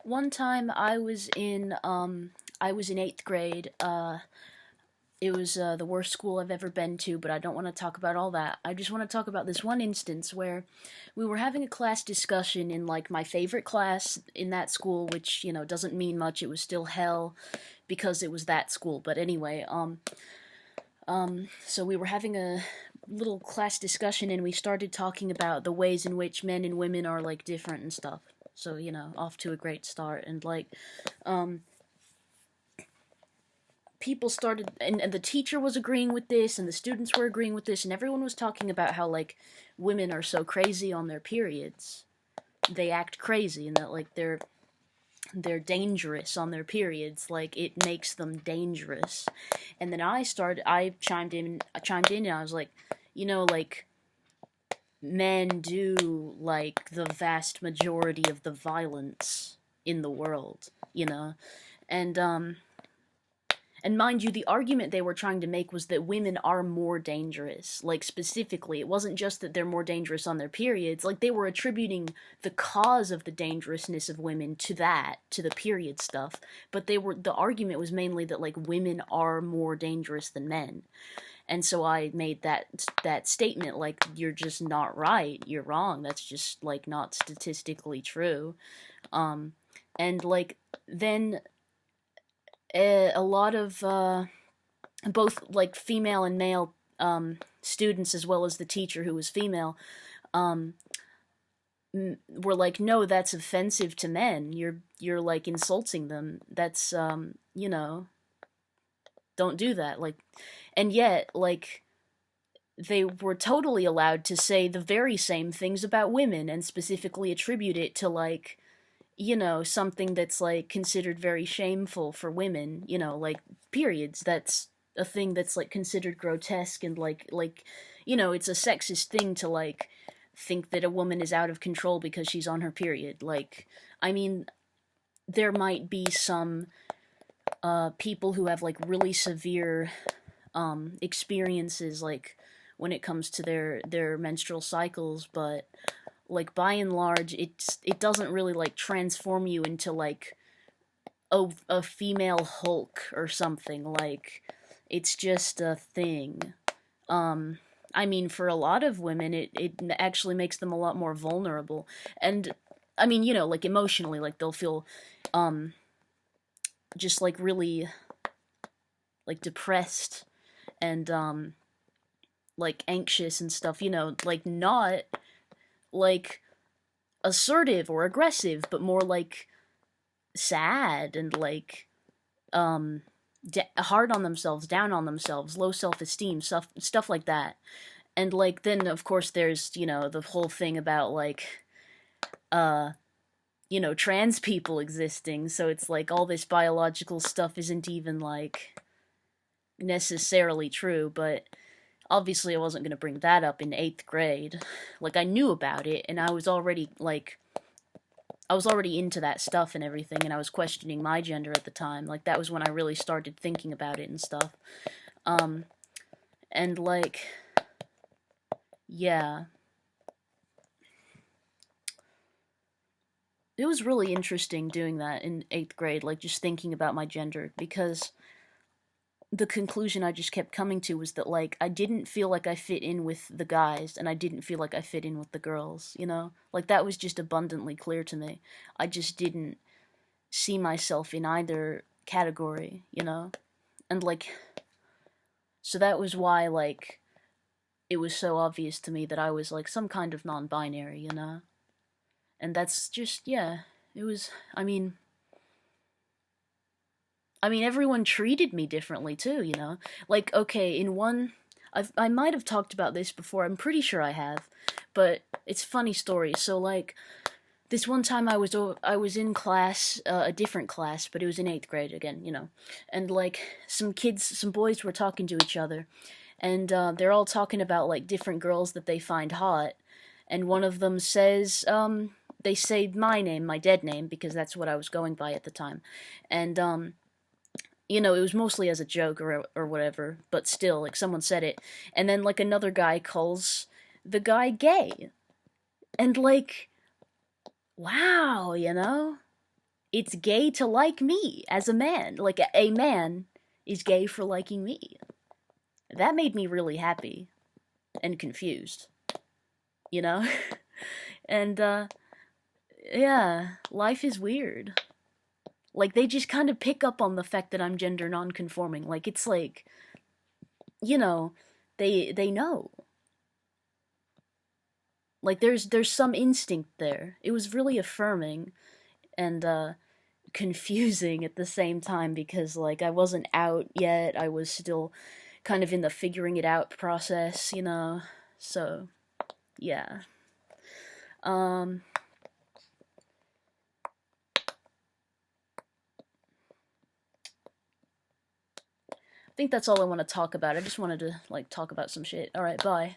One time I was in 8th grade. It was the worst school I've ever been to, but I don't want to talk about all that. I just want to talk about this one instance where we were having a class discussion in like my favorite class in that school, which, doesn't mean much. It was still hell because it was that school. But anyway, so we were having a little class discussion and we started talking about the ways in which men and women are like different and stuff. So, off to a great start. And like, um, people started, and the teacher was agreeing with this, and the students were agreeing with this, and everyone was talking about how, like, women are so crazy on their periods. They act crazy, and that, like, they're dangerous on their periods, like it makes them dangerous. And then I chimed in and I was like, like men do like the vast majority of the violence in the world, you know? And and mind you, the argument they were trying to make was that women are more dangerous. Like, specifically, it wasn't just that they're more dangerous on their periods. Like, they were attributing the cause of the dangerousness of women to that, to the period stuff. But the argument was mainly that, like, women are more dangerous than men. And so I made that statement, like, you're just not right. You're wrong. That's just, like, not statistically true. Um, and, like, then a lot of both like female and male students, as well as the teacher who was female, um, were like, "No, that's offensive to men. You're like insulting them. That's don't do that." Like, and yet like they were totally allowed to say the very same things about women and specifically attribute it to like something that's like considered very shameful for women, like periods. That's a thing that's like considered grotesque and like it's a sexist thing to like think that a woman is out of control because she's on her period. Like, I mean, there might be some people who have like really severe experiences like when it comes to their menstrual cycles, but like by and large it doesn't really like transform you into like a female Hulk or something. Like, it's just a thing. I mean, for a lot of women it actually makes them a lot more vulnerable. And I mean, like emotionally, like they'll feel um just like really like depressed and like anxious and stuff, like not like assertive or aggressive, but more like sad and like um hard on themselves, down on themselves, low self-esteem, stuff like that. And like then of course there's, the whole thing about like uh trans people existing, so it's like all this biological stuff isn't even like necessarily true. But obviously I wasn't going to bring that up in 8th grade. Like, I knew about it and I was already into that stuff and everything, and I was questioning my gender at the time. Like, that was when I really started thinking about it and stuff. Um, and like, yeah, it was really interesting doing that in 8th grade, like just thinking about my gender, because the conclusion I just kept coming to was that like I didn't feel like I fit in with the guys and I didn't feel like I fit in with the girls, Like, that was just abundantly clear to me. I just didn't see myself in either category, And like, so that was why like it was so obvious to me that I was like some kind of non-binary, And that's just, yeah, it was, I mean everyone treated me differently too, Like, okay, I might have talked about this before. I'm pretty sure I have, but it's a funny story. So like this one time I was in class, a different class, but it was in 8th grade again, And like some boys were talking to each other, and they're all talking about like different girls that they find hot, and one of them says, they say my name, my dead name, because that's what I was going by at the time, and it was mostly as a joke or whatever, but still, like someone said it, and then like another guy calls the guy gay, and like, wow, it's gay to like me as a man. Like, a man is gay for liking me. That made me really happy and confused, you know? And, yeah, life is weird. Like, they just kind of pick up on the fact that I'm gender non-conforming. Like, it's like, you know, they know. Like, there's some instinct there. It was really affirming and, confusing at the same time because, like, I wasn't out yet. I was still kind of in the figuring it out process, you know? So, yeah. Um, I think that's all I want to talk about. I just wanted to, like, talk about some shit. Alright, bye.